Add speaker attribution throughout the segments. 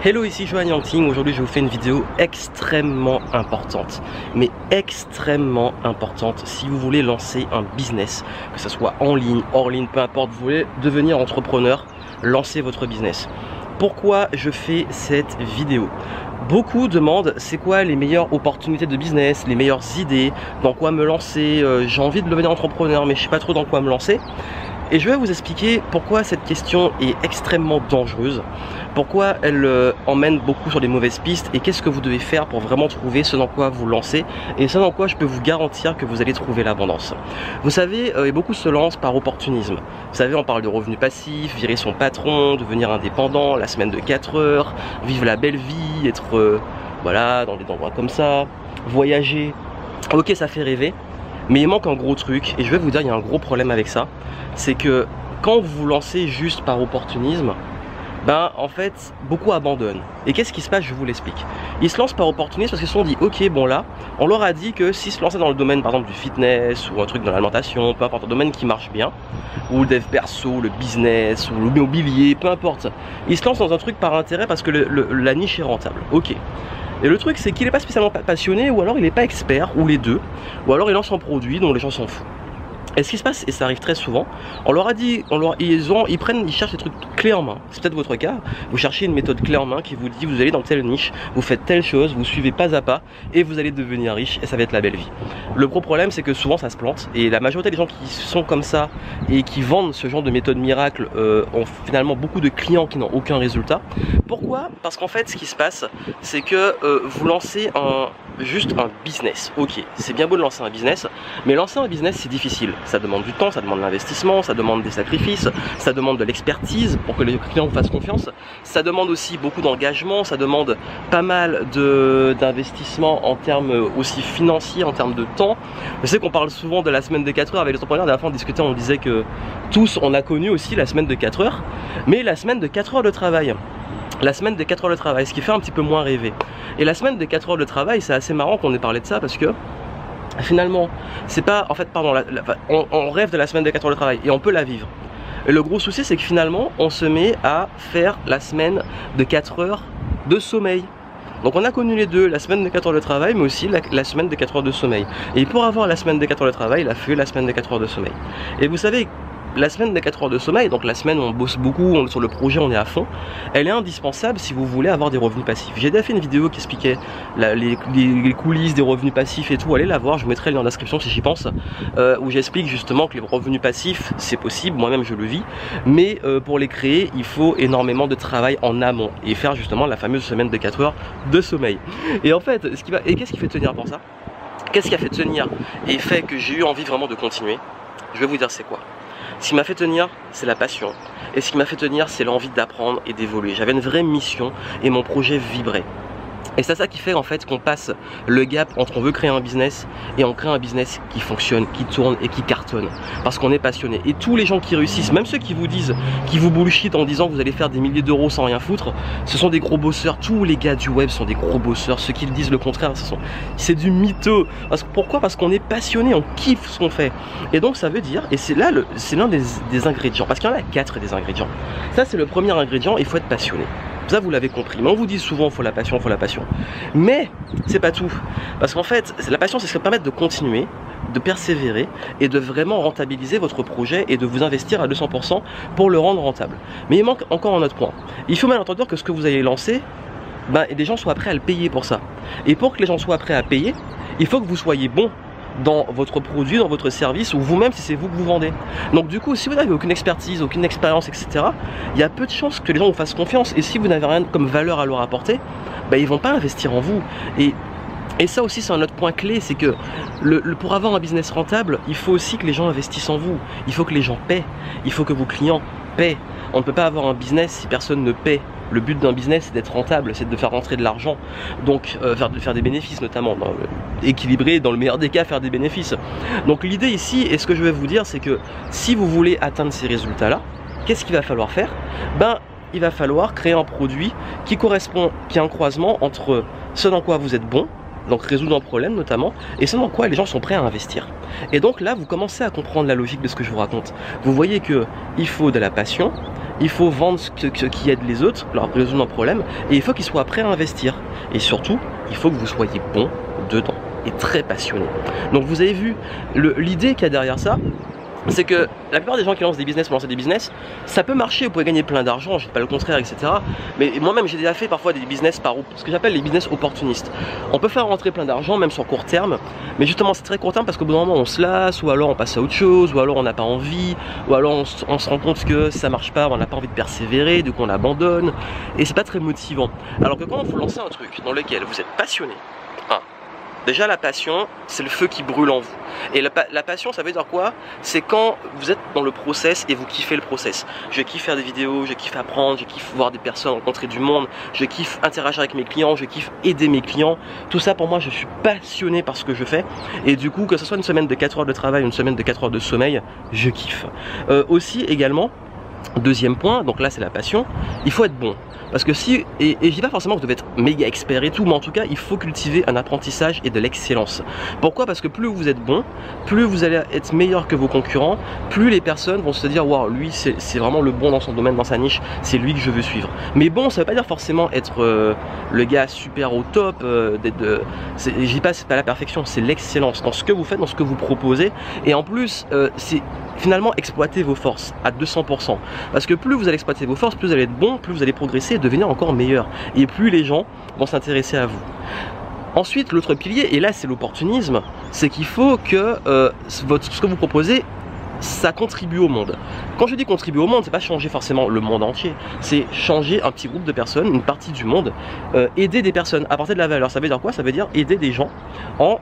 Speaker 1: Hello, ici Johan Yangting. Aujourd'hui je vous fais une vidéo extrêmement importante, mais extrêmement importante si vous voulez lancer un business, que ce soit en ligne, hors ligne, peu importe, vous voulez devenir entrepreneur, lancez votre business. Pourquoi je fais cette vidéo? Beaucoup demandent c'est quoi les meilleures opportunités de business, les meilleures idées, dans quoi me lancer, j'ai envie de devenir entrepreneur mais je sais pas trop dans quoi me lancer. Et je vais vous expliquer pourquoi cette question est extrêmement dangereuse, pourquoi elle emmène beaucoup sur des mauvaises pistes et qu'est-ce que vous devez faire pour vraiment trouver ce dans quoi vous lancez et ce dans quoi je peux vous garantir que vous allez trouver l'abondance. Vous savez, beaucoup se lancent par opportunisme. Vous savez, on parle de revenus passifs, virer son patron, devenir indépendant, la semaine de 4 heures, vivre la belle vie, être voilà, dans des endroits comme ça, voyager. Ok, ça fait rêver. Mais il manque un gros truc, et je vais vous dire, il y a un gros problème avec ça, c'est que quand vous vous lancez juste par opportunisme, ben en fait, beaucoup abandonnent. Et qu'est-ce qui se passe? Je vous l'explique. Ils se lancent par opportunisme parce qu'ils se sont dit, ok, bon là, on leur a dit que s'ils se lançaient dans le domaine, par exemple, du fitness, ou un truc dans l'alimentation, peu importe, un domaine qui marche bien, ou le dev perso, le business, ou l'immobilier, peu importe, ils se lancent dans un truc par intérêt parce que la niche est rentable. Ok. Et le truc c'est qu'il n'est pas spécialement passionné, ou alors il n'est pas expert, ou les deux, ou alors il lance un produit dont les gens s'en foutent. Et ce qui se passe, et ça arrive très souvent, on leur a dit, ils cherchent des trucs clés en main. C'est peut-être votre cas, vous cherchez une méthode clé en main qui vous dit vous allez dans telle niche, vous faites telle chose, vous suivez pas à pas et vous allez devenir riche et ça va être la belle vie. Le gros problème c'est que souvent ça se plante et la majorité des gens qui sont comme ça et qui vendent ce genre de méthode miracle ont finalement beaucoup de clients qui n'ont aucun résultat. Pourquoi? Parce qu'en fait ce qui se passe c'est que vous lancez juste un business. Ok, c'est bien beau de lancer un business, mais lancer un business c'est difficile. Ça demande du temps, ça demande de l'investissement, ça demande des sacrifices, ça demande de l'expertise pour que les clients vous fassent confiance. Ça demande aussi beaucoup d'engagement, ça demande pas mal d'investissement en termes aussi financiers, en termes de temps. Je sais qu'on parle souvent de la semaine de 4 heures avec les entrepreneurs. La dernière fois on discutait, on disait que tous on a connu aussi la semaine de 4 heures, mais la semaine de 4 heures de travail. La semaine de 4 heures de travail, ce qui fait un petit peu moins rêver. Et la semaine de 4 heures de travail, c'est assez marrant qu'on ait parlé de ça parce que finalement, c'est pas, en fait, pardon, on rêve de la semaine de 4 heures de travail et on peut la vivre. Et le gros souci, c'est que finalement, on se met à faire la semaine de 4 heures de sommeil. Donc on a connu les deux, la semaine de 4 heures de travail, mais aussi la semaine de 4 heures de sommeil. Et pour avoir la semaine de 4 heures de travail, il a fait la semaine de 4 heures de sommeil. Et vous savez, la semaine de 4 heures de sommeil, donc la semaine où on bosse beaucoup, on est sur le projet, on est à fond, elle est indispensable si vous voulez avoir des revenus passifs. J'ai déjà fait une vidéo qui expliquait les coulisses des revenus passifs et tout, allez la voir, je vous mettrai le lien en description si j'y pense, où j'explique justement que les revenus passifs c'est possible, moi-même je le vis, mais pour les créer il faut énormément de travail en amont et faire justement la fameuse semaine de 4 heures de sommeil. Et en fait, qu'est-ce qui fait tenir pour ça? Qu'est-ce qui a fait tenir et fait que j'ai eu envie vraiment de continuer? Je vais vous dire c'est quoi. Ce qui m'a fait tenir, c'est la passion. Et ce qui m'a fait tenir, c'est l'envie d'apprendre et d'évoluer. J'avais une vraie mission et mon projet vibrait. Et c'est ça qui fait en fait qu'on passe le gap entre on veut créer un business et on crée un business qui fonctionne, qui tourne et qui cartonne. Parce qu'on est passionné. Et tous les gens qui réussissent, même ceux qui vous disent, qui vous bullshit en disant que vous allez faire des milliers d'euros sans rien foutre, ce sont des gros bosseurs. Tous les gars du web sont des gros bosseurs. Ceux qui disent le contraire, c'est du mytho. Pourquoi? Parce qu'on est passionné, on kiffe ce qu'on fait. Et donc ça veut dire, et c'est là, c'est l'un des ingrédients. Parce qu'il y en a 4 des ingrédients. Ça c'est le premier ingrédient, il faut être passionné. Ça vous l'avez compris, mais on vous dit souvent faut la passion, faut la passion. Mais c'est pas tout, parce qu'en fait la passion c'est ce qui va permettre de continuer, de persévérer et de vraiment rentabiliser votre projet et de vous investir à 200% pour le rendre rentable. Mais il manque encore un autre point. Il faut bien entendre que ce que vous allez lancer, les gens soient prêts à le payer pour ça. Et pour que les gens soient prêts à payer, il faut que vous soyez bon dans votre produit, dans votre service, ou vous-même si c'est vous que vous vendez. Donc du coup, si vous n'avez aucune expertise, aucune expérience, etc., il y a peu de chances que les gens vous fassent confiance. Et si vous n'avez rien comme valeur à leur apporter, ils vont pas investir en vous. Et ça aussi c'est un autre point clé, c'est que pour avoir un business rentable, il faut aussi que les gens investissent en vous. Il faut que les gens paient, il faut que vos clients paient. On ne peut pas avoir un business si personne ne paie. Le but d'un business c'est d'être rentable, c'est de faire rentrer de l'argent, donc de faire des bénéfices notamment, équilibrer, dans le meilleur des cas faire des bénéfices. Donc l'idée ici, et ce que je vais vous dire, c'est que si vous voulez atteindre ces résultats là, qu'est-ce qu'il va falloir faire? Il va falloir créer un produit qui correspond, qui a un croisement entre ce dans quoi vous êtes bon, donc résoudre un problème notamment, et ce dans quoi les gens sont prêts à investir. Et donc là vous commencez à comprendre la logique de ce que je vous raconte. Vous voyez que il faut de la passion, il faut vendre ce qui aide les autres, leur résoudre un problème, et il faut qu'ils soient prêts à investir. Et surtout, il faut que vous soyez bon dedans et très passionné. Donc vous avez vu l'idée qu'il y a derrière ça, c'est que la plupart des gens qui lancent des business pour lancer des business, ça peut marcher, vous pouvez gagner plein d'argent, je dis pas le contraire, etc. Mais moi-même j'ai déjà fait parfois des business par ce que j'appelle les business opportunistes. On peut faire rentrer plein d'argent, même sur court terme, mais justement c'est très court terme parce qu'au bout d'un moment on se lasse, ou alors on passe à autre chose, ou alors on n'a pas envie, ou alors on se rend compte que ça marche pas, on n'a pas envie de persévérer, du coup on abandonne, et c'est pas très motivant. Alors que quand vous lancez un truc dans lequel vous êtes passionné, déjà la passion, c'est le feu qui brûle en vous. Et la passion, ça veut dire quoi? C'est quand vous êtes dans le process et vous kiffez le process. Je kiffe faire des vidéos, je kiffe apprendre, je kiffe voir des personnes, rencontrer du monde, je kiffe interagir avec mes clients, je kiffe aider mes clients. Tout ça pour moi, je suis passionné par ce que je fais. Et du coup, que ce soit une semaine de 4 heures de travail, une semaine de 4 heures de sommeil, je kiffe. Aussi également, deuxième point, donc là c'est la passion, il faut être bon. Parce que si, et je dis pas forcément que vous devez être méga expert et tout, mais en tout cas il faut cultiver un apprentissage et de l'excellence. Pourquoi? Parce que plus vous êtes bon, plus vous allez être meilleur que vos concurrents, plus les personnes vont se dire waouh, lui c'est vraiment le bon dans son domaine, dans sa niche, c'est lui que je veux suivre. Mais bon, ça veut pas dire forcément être le gars super au top, je dis pas c'est pas la perfection, c'est l'excellence dans ce que vous faites, dans ce que vous proposez, et en plus c'est finalement exploiter vos forces à 200%. Parce que plus vous allez exploiter vos forces, plus vous allez être bon, plus vous allez progresser et devenir encore meilleur. Et plus les gens vont s'intéresser à vous. Ensuite, l'autre pilier, et là c'est l'opportunisme, c'est qu'il faut que ce que vous proposez, ça contribue au monde. Quand je dis contribuer au monde, c'est pas changer forcément le monde entier, c'est changer un petit groupe de personnes, une partie du monde, aider des personnes, apporter de la valeur. Ça veut dire quoi? Ça veut dire aider des gens en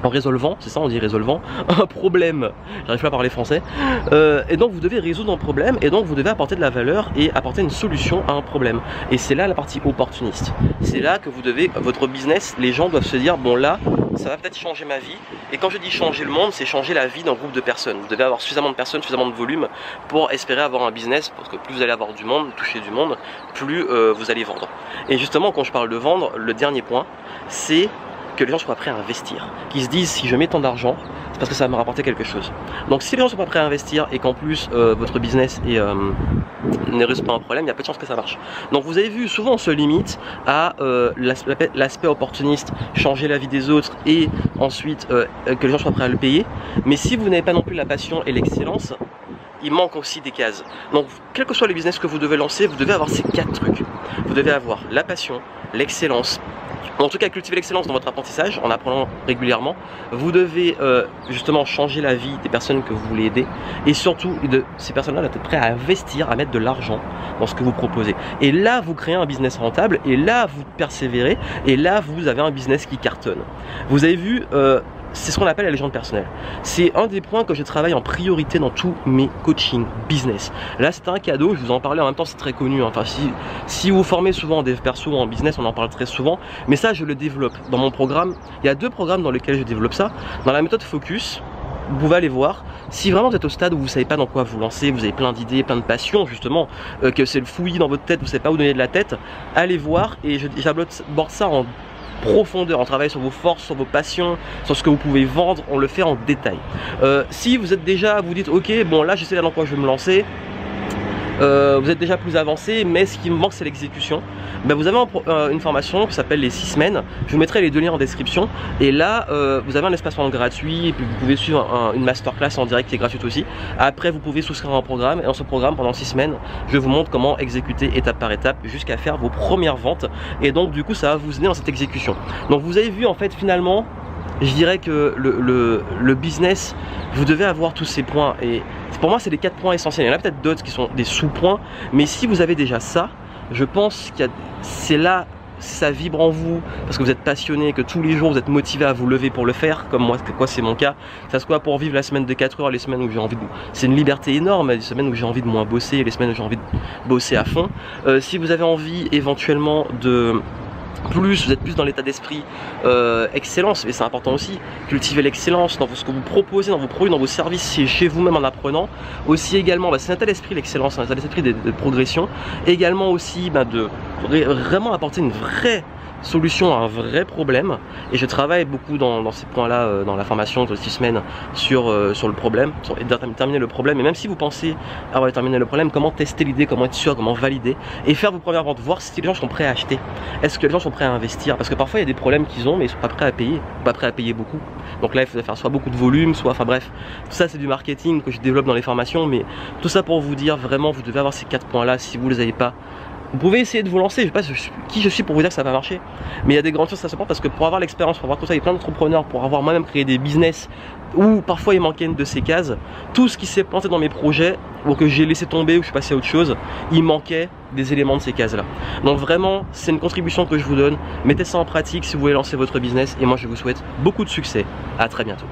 Speaker 1: résolvant, c'est ça on dit résolvant, un problème, j'arrive pas à parler français, et donc vous devez résoudre un problème, et donc vous devez apporter de la valeur et apporter une solution à un problème. Et c'est là la partie opportuniste, c'est là que vous devez, votre business, les gens doivent se dire bon là, ça va peut-être changer ma vie, et quand je dis changer le monde, c'est changer la vie d'un groupe de personnes. Vous devez avoir suffisamment de personnes, suffisamment de volume pour espérer avoir un business, parce que plus vous allez avoir du monde, toucher du monde, plus vous allez vendre. Et justement quand je parle de vendre, le dernier point, c'est que les gens soient prêts à investir, qu'ils se disent si je mets tant d'argent, c'est parce que ça va me rapporter quelque chose. Donc si les gens sont pas prêts à investir et qu'en plus votre business ne résout pas un problème, il y a peu de chances que ça marche. Donc vous avez vu, souvent on se limite à l'aspect opportuniste, changer la vie des autres et ensuite que les gens soient prêts à le payer. Mais si vous n'avez pas non plus la passion et l'excellence, il manque aussi des cases. Donc quel que soit le business que vous devez lancer, vous devez avoir ces 4 trucs. Vous devez avoir la passion, l'excellence, en tout cas cultiver l'excellence dans votre apprentissage en apprenant régulièrement. Vous devez justement changer la vie des personnes que vous voulez aider, et surtout ces personnes-là doivent être prêtes à investir, à mettre de l'argent dans ce que vous proposez. Et là vous créez un business rentable, et là vous persévérez, et là vous avez un business qui cartonne. Vous avez vu, c'est ce qu'on appelle la légende personnelle. C'est un des points que je travaille en priorité dans tous mes coachings business. Là c'est un cadeau, je vous en parlais en même temps, c'est très connu. Enfin si vous formez souvent en dev perso ou en business, on en parle très souvent. Mais ça je le développe dans mon programme. Il y a 2 programmes dans lesquels je développe ça. Dans la méthode Focus, vous pouvez aller voir. Si vraiment vous êtes au stade où vous ne savez pas dans quoi vous lancer, vous avez plein d'idées, plein de passions justement, que c'est le fouillis dans votre tête, vous ne savez pas où donner de la tête, allez voir, et j'aborde ça en profondeur, on travaille sur vos forces, sur vos passions, sur ce que vous pouvez vendre, on le fait en détail. Si vous êtes déjà, vous dites ok, bon là je sais dans quoi je vais me lancer, vous êtes déjà plus avancé, mais ce qui me manque c'est l'exécution. Ben, vous avez une formation qui s'appelle les 6 semaines, je vous mettrai les 2 liens en description, et là vous avez un espace gratuit, et puis vous pouvez suivre une masterclass en direct qui est gratuite aussi. Après vous pouvez souscrire à un programme, et dans ce programme pendant 6 semaines je vous montre comment exécuter étape par étape jusqu'à faire vos premières ventes, et donc du coup ça va vous aider dans cette exécution. Donc vous avez vu en fait finalement, je dirais que le business, vous devez avoir tous ces points, et pour moi c'est les 4 points essentiels. Il y en a peut-être d'autres qui sont des sous-points, mais si vous avez déjà ça, je pense que c'est là, ça vibre en vous, parce que vous êtes passionné, que tous les jours vous êtes motivé à vous lever pour le faire, comme moi, c'est mon cas. Ça se quoi pour vivre la semaine de 4 heures, les semaines où j'ai envie de... C'est une liberté énorme, les semaines où j'ai envie de moins bosser, les semaines où j'ai envie de bosser à fond. Si vous avez envie éventuellement de... vous êtes plus dans l'état d'esprit excellence, mais c'est important aussi, cultiver l'excellence dans ce que vous proposez, dans vos produits, dans vos services, chez vous-même en apprenant. Aussi également, c'est un état d'esprit l'excellence, un état d'esprit de progression. Également aussi de vraiment apporter une vraie solution à un vrai problème, et je travaille beaucoup dans ces points-là, dans la formation de 6 semaines sur le problème, et déterminer le problème. Et même si vous pensez avoir déterminé le problème, comment tester l'idée, comment être sûr, comment valider, et faire vos premières ventes, voir si les gens sont prêts à acheter, est-ce que les gens sont prêts à investir, parce que parfois il y a des problèmes qu'ils ont mais ils sont pas prêts à payer, pas prêts à payer beaucoup. Donc là il faut faire soit beaucoup de volume, soit, enfin bref, tout ça c'est du marketing que je développe dans les formations, mais tout ça pour vous dire vraiment vous devez avoir ces 4 points là. Si vous les avez pas, vous pouvez essayer de vous lancer. Je sais pas qui je suis pour vous dire que ça va marcher, mais il y a des grandes choses que ça se prend, parce que pour avoir l'expérience, pour avoir tout ça, il y a plein d'entrepreneurs, pour avoir moi-même créé des business où parfois il manquait une de ces cases. Tout ce qui s'est planté dans mes projets ou que j'ai laissé tomber ou je suis passé à autre chose, il manquait des éléments de ces cases là. Donc vraiment c'est une contribution que je vous donne, mettez ça en pratique si vous voulez lancer votre business, et moi je vous souhaite beaucoup de succès. À très bientôt.